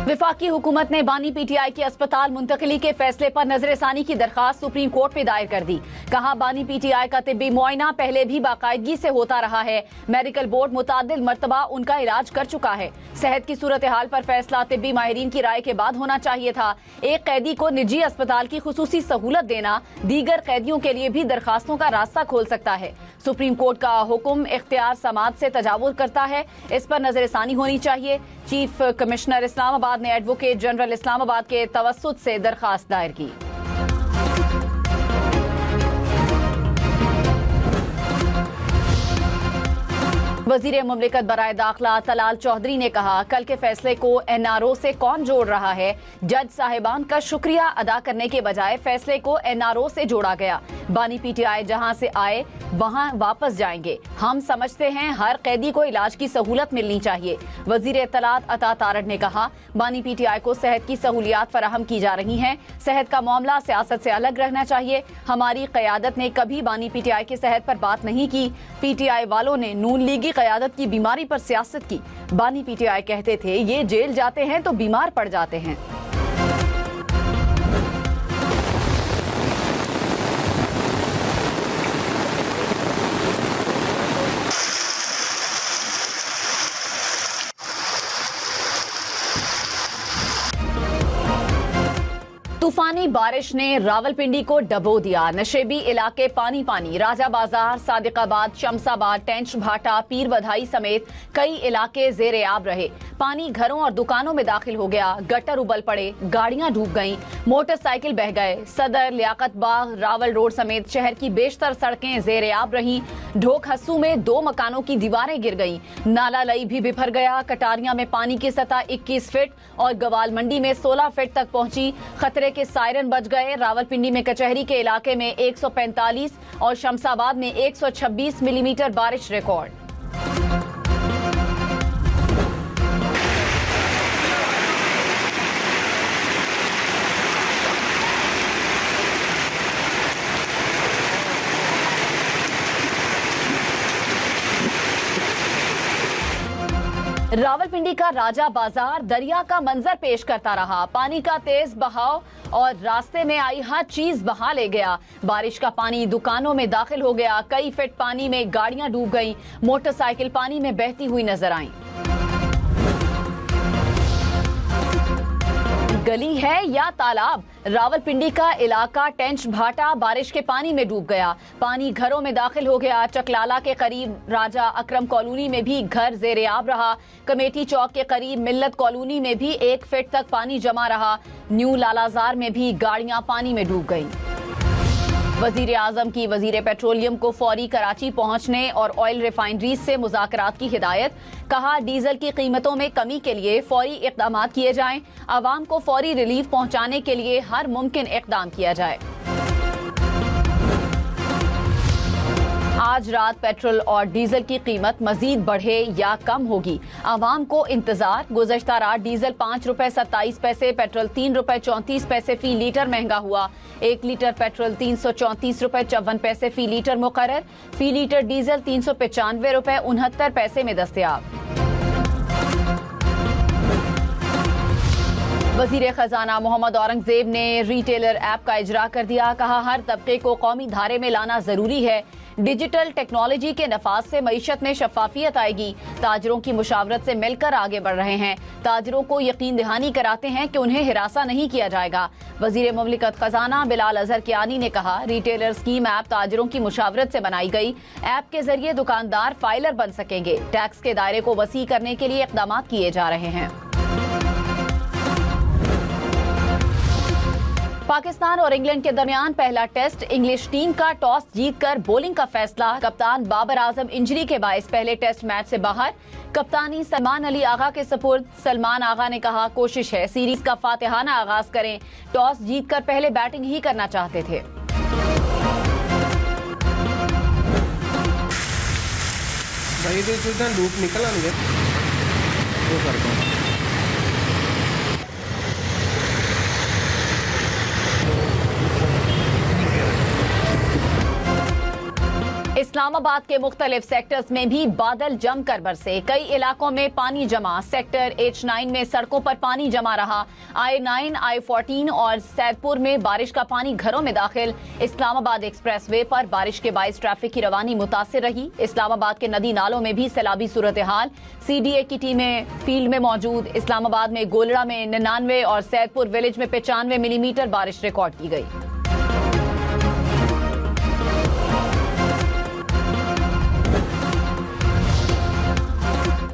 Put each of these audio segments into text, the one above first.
वफाकी हुकूमत ने बानी पीटीआई के अस्पताल मुंतकिली के फैसले पर नजरसानी की दरखास्त सुप्रीम कोर्ट में दायर कर दी। कहा, बानी पीटीआई का तिब्बी मुआयना पहले भी बाकायदगी से होता रहा है। मेडिकल बोर्ड मुतादिद मरतबा उनका इलाज कर चुका है। सेहत की सूरत हाल पर फैसला तिब्बी माहिरीन की राय के बाद होना चाहिए था। एक कैदी को निजी अस्पताल की खुसूसी सहूलत देना दीगर कैदियों के लिए भी दरखास्तों का रास्ता खोल सकता है। सुप्रीम कोर्ट का हुक्म इख्तियार समाज से तजावुज करता है, इस पर नजरसानी होनी चाहिए। चीफ कमिश्नर इस्लामाबाद ने एडवोकेट जनरल इस्लामाबाद के तवस्सुत से दरखास्त दायर की। वजीर मुमलिकत बराए दाखिला तलाल चौधरी ने कहा, कल के फैसले को एनआरओ से कौन जोड़ रहा है? जज साहिबान का शुक्रिया अदा करने के बजाय फैसले को एनआरओ से जोड़ा गया। बानी पीटीआई जहां से आए वहां वापस जाएंगे। हम समझते हैं हर कैदी को इलाज की सहूलत मिलनी चाहिए। वजीर इत्तलात अता तारड़ ने कहा, बानी पीटीआई को सेहत की सहूलियात फराहम की जा रही हैं। सेहत का मामला सियासत से अलग रहना चाहिए। हमारी क़यादत ने कभी बानी पीटीआई की सेहत पर बात नहीं की। पीटीआई वालों ने नून लीगी क़यादत की बीमारी पर सियासत की। बानी पीटीआई कहते थे ये जेल जाते हैं तो बीमार पड़ जाते हैं। तूफानी बारिश ने रावलपिंडी को डबो दिया। नशेबी इलाके पानी पानी। राजा बाजार, सादिकाबाद, शमसाबाद, टेंच भाटा, पीर बधाई समेत कई इलाके जेरे आब रहे। पानी घरों और दुकानों में दाखिल हो गया। गटर उबल पड़े, गाड़ियां डूब गईं, मोटरसाइकिल बह गए। सदर, लियाकत बाग, रावल रोड समेत शहर की बेशतर सड़कें जेरे आब रहीं। ढोक हस्सू में 2 मकानों की दीवारें गिर गईं। नाला लई भी बिफर गया। कटारिया में पानी की सतह 21 फीट और गवाल मंडी में 16 फीट तक पहुंची। खतरे के सायरन बज गए। रावलपिंडी में कचहरी के इलाके में 145 और शमसाबाद में 126 मिलीमीटर बारिश रिकॉर्ड। रावलपिंडी का राजा बाजार दरिया का मंजर पेश करता रहा। पानी का तेज बहाव और रास्ते में आई हर चीज बहा ले गया। बारिश का पानी दुकानों में दाखिल हो गया। कई फीट पानी में गाड़ियां डूब गईं। मोटरसाइकिल पानी में बहती हुई नजर आईं। गली है या तालाब? रावलपिंडी का इलाका टेंच भाटा बारिश के पानी में डूब गया। पानी घरों में दाखिल हो गया। चकलाला के करीब राजा अकरम कॉलोनी में भी घर जेरे आब रहा। कमेटी चौक के करीब मिल्लत कॉलोनी में भी 1 फीट तक पानी जमा रहा। न्यू लालाजार में भी गाड़ियां पानी में डूब गईं। वजीर आजम की वजीर पेट्रोलियम को फौरी कराची पहुंचने और ऑयल रिफाइनरीज से मुज़ाकरात की हिदायत। कहा, डीजल की कीमतों में कमी के लिए फौरी इक़दाम किए जाएं। आवाम को फौरी रिलीफ पहुंचाने के लिए हर मुमकिन इक़दाम किया जाए। आज रात पेट्रोल और डीजल की कीमत मजीद बढ़े या कम होगी, आवाम को इंतजार। गुज़श्ता रात डीजल 5 रुपए 27 पैसे, पेट्रोल 3 रुपए 34 पैसे फी लीटर महंगा हुआ। 1 लीटर पेट्रोल 334 रुपए 54 पैसे फी लीटर मुकर्रर। फी लीटर डीजल 395 रुपए 69 पैसे में दस्तयाब। वजीर खजाना मोहम्मद औरंगजेब ने रिटेलर ऐप का इजरा कर दिया। कहा, हर तबके को कौमी धारे में लाना जरूरी है। डिजिटल टेक्नोलॉजी के नफाज से मईशत में शफाफियत आएगी। ताजरों की मुशावरत से मिलकर आगे बढ़ रहे हैं। ताजरों को यकीन दहानी कराते हैं कि उन्हें हिरासा नहीं किया जाएगा। वजीर मुमलिकत खजाना बिलाल अजहर कियानी ने कहा, रिटेलर स्कीम ऐप ताजरों की मुशावरत से बनाई गई। ऐप के जरिए दुकानदार फाइलर बन सकेंगे। टैक्स के दायरे को वसी करने के लिए इक़दाम किए जा रहे हैं। पाकिस्तान और इंग्लैंड के दरमियान पहला टेस्ट। इंग्लिश टीम का टॉस जीतकर बॉलिंग का फैसला। कप्तान बाबर आजम इंजरी के बायस पहले टेस्ट मैच से बाहर। कप्तानी सलमान अली आगा के सपुर्द। सलमान आगा ने कहा, कोशिश है सीरीज का फातिहाना आगाज करें। टॉस जीतकर पहले बैटिंग ही करना चाहते थे। लूप निकल इस्लामाबाद के मुख्तलिफ सेक्टर्स में भी बादल जमकर बरसे। कई इलाकों में पानी जमा। सेक्टर H9 में सड़कों पर पानी जमा रहा। I9, I14 और सैदपुर में बारिश का पानी घरों में दाखिल। इस्लामाबाद एक्सप्रेसवे पर बारिश के बाइस ट्रैफिक की रवानी मुतासिर रही। इस्लामाबाद के नदी नालों में भी सैलाबी सूरत हाल। CDA की टीमें फील्ड में मौजूद। इस्लामाबाद में गोलड़ा में 99 और सैदपुर विलेज में 95 मिलीमीटर बारिश रिकॉर्ड की गई।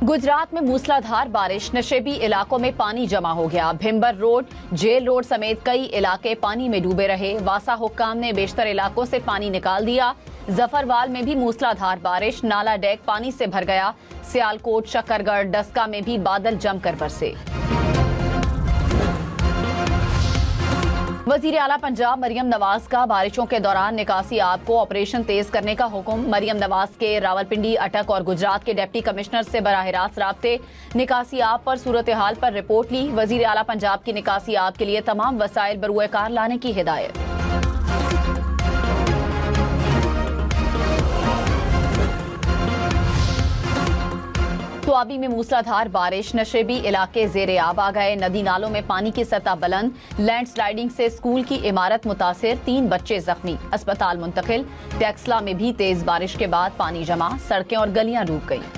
गुजरात में मूसलाधार बारिश। नशेबी इलाकों में पानी जमा हो गया। भिम्बर रोड, जेल रोड समेत कई इलाके पानी में डूबे रहे। वासा हुक्काम ने बेशतर इलाकों से पानी निकाल दिया। जफरवाल में भी मूसलाधार बारिश। नाला डेक पानी से भर गया। सियालकोट, शकरगढ़, डस्का में भी बादल जमकर बरसे। वजीर आला पंजाब मरियम नवाज का बारिशों के दौरान निकासी आब को ऑपरेशन तेज करने का हुक्म। मरियम नवाज के रावलपिंडी, अटक और गुजरात के डिप्टी कमिश्नर से बराह रास्त राब्ते। निकासी आब पर सूरत हाल पर रिपोर्ट ली। वजीर आला पंजाब की निकासी आब के लिए तमाम वसाइल बरूए कार लाने की हिदायत। स्वाबी में मूसलाधार बारिश। नशेबी इलाके जेरे आब आ गए। नदी नालों में पानी की सतह बुलंद। लैंडस्लाइडिंग से स्कूल की इमारत मुतासिर। 3 बच्चे जख्मी, अस्पताल मुंतकिल। टेक्सला में भी तेज बारिश के बाद पानी जमा। सड़कें और गलियां डूब गईं।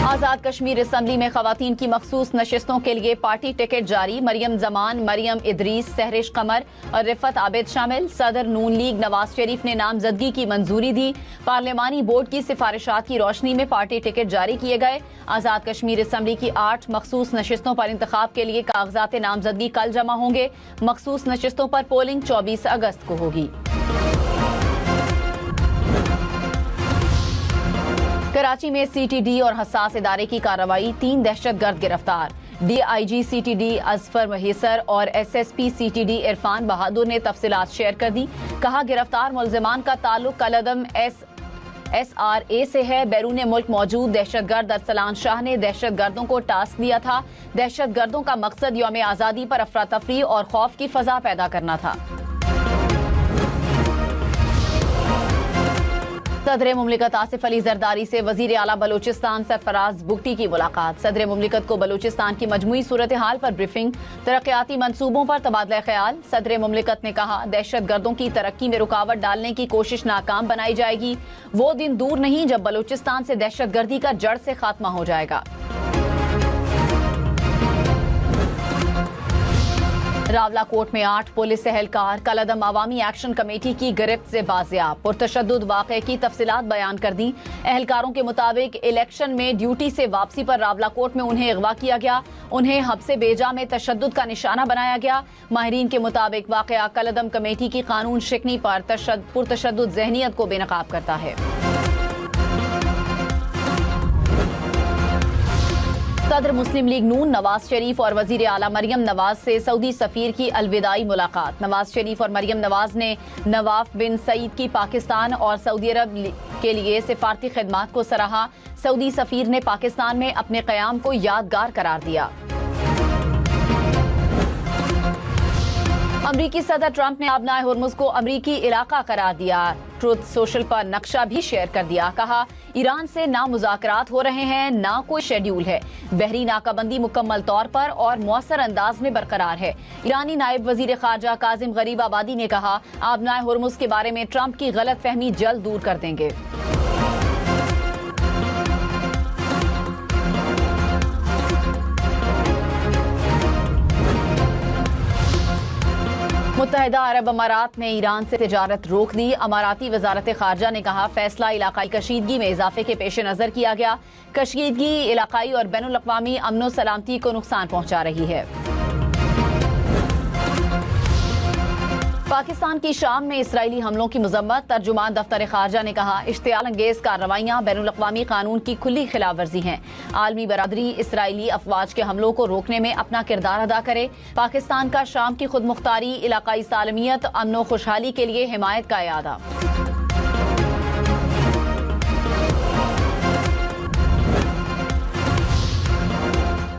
आजाद कश्मीर असम्बली में खवातीन की मखसूस नशिस्तों के लिए पार्टी टिकट जारी। मरियम जमान, मरियम इदरीस, सहरिश कमर और रिफत आबिद शामिल। सदर नून लीग नवाज शरीफ ने नामजदगी की मंजूरी दी। पार्लिमानी बोर्ड की सिफारिशात की रोशनी में पार्टी टिकट जारी किए गए। आजाद कश्मीर असम्बली की 8 मखसूस नशिस्तों पर इंतखाब के लिए कागजात नामजदगी कल जमा होंगे। मखसूस नशिस्तों पर पोलिंग 24 अगस्त को होगी। कराची में CTD और हसास इदारे की कार्रवाई। 3 दहशतगर्द गिरफ्तार। DIG CTD असफर महेसर और SSP CTD इरफान बहादुर ने तफसीलात शेयर कर दी। कहा, गिरफ्तार मुलजिमान का ताल्लुक कलदम SRA से है। बैरून मुल्क मौजूद दहशतगर्द अरसलान शाह ने दहशतगर्दों को टास्क दिया था। दहशतगर्दों का मकसद यौम आज़ादी पर अफरा तफरी और खौफ की फजा पैदा करना था। सदर मुमलिकत आसिफ अली जरदारी से वजीर आला बलोचिस्तान सरफराज बुगटी की मुलाकात। सदर मुमलिकत को बलोचिस्तान की मजमूई सूरत हाल पर ब्रीफिंग। तरक्याती मंसूबों पर तबादला ख्याल। सदर मुमलिकत ने कहा, दहशत गर्दों की तरक्की में रुकावट डालने की कोशिश नाकाम बनाई जाएगी। वो दिन दूर नहीं जब बलोचिस्तान से दहशत गर्दी का जड़ से खात्मा हो जाएगा। रावलाकोट में 8 पुलिस एहलकार कलदम अवामी एक्शन कमेटी की गिरफ्त से बाजियाब। पुरतशद्दुद वाक़े की तफसीलात बयान कर दी। एहलकारों के मुताबिक इलेक्शन में ड्यूटी से वापसी पर रावलाकोट में उन्हें अगवा किया गया। उन्हें हब्से बेजा में तशद्दुद का निशाना बनाया गया। माहिरीन के मुताबिक वाक़या कलदम कमेटी की कानून शिकनी पर पुरतशद्दुद ज़हनियत को बेनकाब करता है। सदर मुस्लिम लीग नून नवाज शरीफ और वजीर आला मरियम नवाज से सऊदी सफीर की अलविदाई मुलाकात। नवाज शरीफ और मरियम नवाज ने नवाफ बिन सईद की पाकिस्तान और सऊदी अरब के लिए सिफारती खिदमात को सराहा। सऊदी सफीर ने पाकिस्तान में अपने क़याम को यादगार करार दिया। अमरीकी सदर ट्रंप ने आबनाए हुर्मुज़ को अमरीकी इलाका करार दिया। ट्रुथ सोशल पर नक्शा भी शेयर कर दिया। कहा, ईरान से ना मुज़ाकरात हो रहे हैं, ना कोई शेड्यूल है। बहरी नाकाबंदी मुकम्मल तौर पर और मौसर अंदाज में बरकरार है। ईरानी नायब वजीर खारजा काजिम गरीब आबादी ने कहा, आबनाए हुर्मुज़ के बारे में ट्रंप की गलत फहमी जल्द दूर कर देंगे। मुत्तहिदा अरब अमारात ने ईरान से तिजारत रोक दी। अमाराती वजारत खारजा ने कहा, फैसला इलाकाई कशीदगी में इजाफे के पेश नजर किया गया। कशीदगी इलाकाई और बैनुल अक़वामी अमन सलामती को नुकसान पहुंचा रही है। पाकिस्तान की शाम में इसराइली हमलों की मजम्मत। तर्जुमान दफ्तर खारजा ने कहा, इश्तियाल अंगेज कार्रवाइयां बैनुल अक़वामी कानून की खुली खिलाफ वर्जी हैं। आलमी बरादरी इसराइली अफवाज के हमलों को रोकने में अपना किरदार अदा करे। पाकिस्तान का शाम की खुद मुख्तारी, इलाकाई सालमियत, अमन व खुशहाली के लिए हिमायत का इरादा।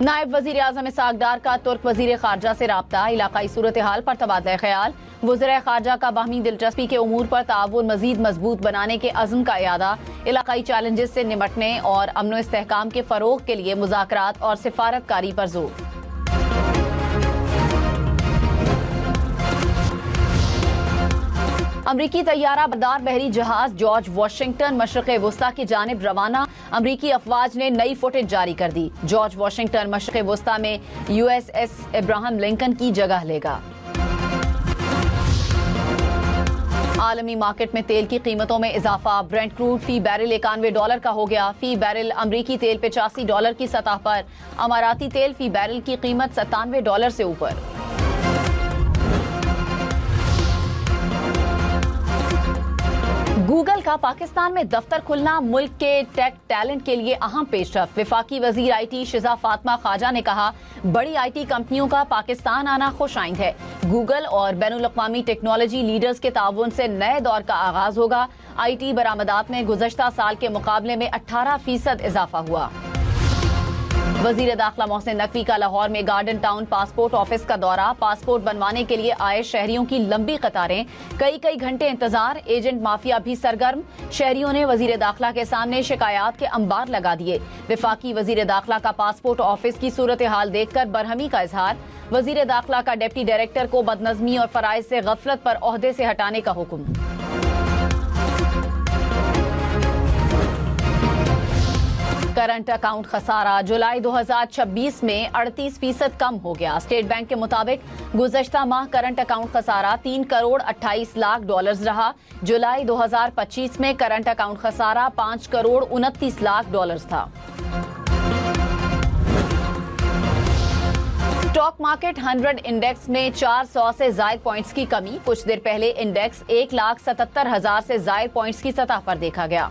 नायब वजीर आज़म इसहाक डार का तुर्क वजीर खारजा से राब्ता। इलाकाई सूरत हाल पर तबादला ख्याल। वज़ीर ख़ारजा का बाहमी दिलचस्पी के उमूर पर ताउन मज़ीद मजबूत बनाने के अज़्म का इयादा, इलाकाई चैलेंजेस से निपटने और अमन व इस्तेहकाम के फ़रोग़ के लिए मुज़ाकरात और सिफारतकारी पर जोर। अमरीकी तैयारा बरदार बहरी जहाज जॉर्ज वाशिंगटन मशरक़ वुस्ता की जानिब रवाना। अमरीकी अफवाज ने नई फुटेज जारी कर दी। जॉर्ज वाशिंगटन मशरक़ वुस्ता में USS इब्राहिम लिंकन की जगह लेगा। आलमी मार्केट में तेल की कीमतों में इजाफा। ब्रेंट क्रूड फी बैरल $91 का हो गया। फी बैरल अमरीकी तेल $85 की सतह पर। अमाराती तेल फी बैरल की कीमत $97 से ऊपर। गूगल का पाकिस्तान में दफ्तर खुलना मुल्क के टेक टैलेंट के लिए अहम पेशरफ। वफाकी वजीर IT शिजा फातिमा ख्वाजा ने कहा, बड़ी IT कंपनियों का पाकिस्तान आना खुशाइंद है। गूगल और बैनुल अक़वामी टेक्नोलॉजी लीडर्स के ताउन से नए दौर का आगाज होगा। IT बरामदात में गुज़श्ता साल के मुकाबले में 18% इजाफा हुआ। वजीर दाखिला मोहसिन नकवी का लाहौर में गार्डन टाउन पासपोर्ट ऑफिस का दौरा। पासपोर्ट बनवाने के लिए आए शहरियों की लंबी कतारें, कई घंटे इंतजार। एजेंट माफिया भी सरगर्म। शहरियों ने वजीर दाखिला के सामने शिकायत के अंबार लगा दिए। वफाकी वजीर दाखिला का पासपोर्ट ऑफिस की सूरत हाल देखकर बरहमी का इजहार। वजीर दाखिला का डिप्टी डायरेक्टर को बदनज़मी और फराइज से गफलत पर ओहदे से हटाने का हुक्म। करंट अकाउंट खसारा जुलाई 2026 में 38% कम हो गया। स्टेट बैंक के मुताबिक गुज़श्ता माह करंट अकाउंट खसारा $3 करोड़ 28 लाख रहा। जुलाई 2025 में करंट अकाउंट खसारा $5 करोड़ 29 लाख था। स्टॉक मार्केट 100 इंडेक्स में 400 से ज़ायद पॉइंट्स की कमी। कुछ देर पहले इंडेक्स 1,77,000 से ज़ायद पॉइंट्स की सतह पर देखा गया।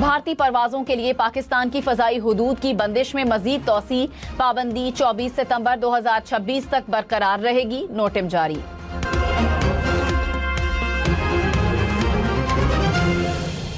भारतीय परवाजों के लिए पाकिस्तान की फजाई हुदूद की बंदिश में मजीद तौसी। पाबंदी 24 सितंबर 2026 तक बरकरार रहेगी। नोटिम जारी।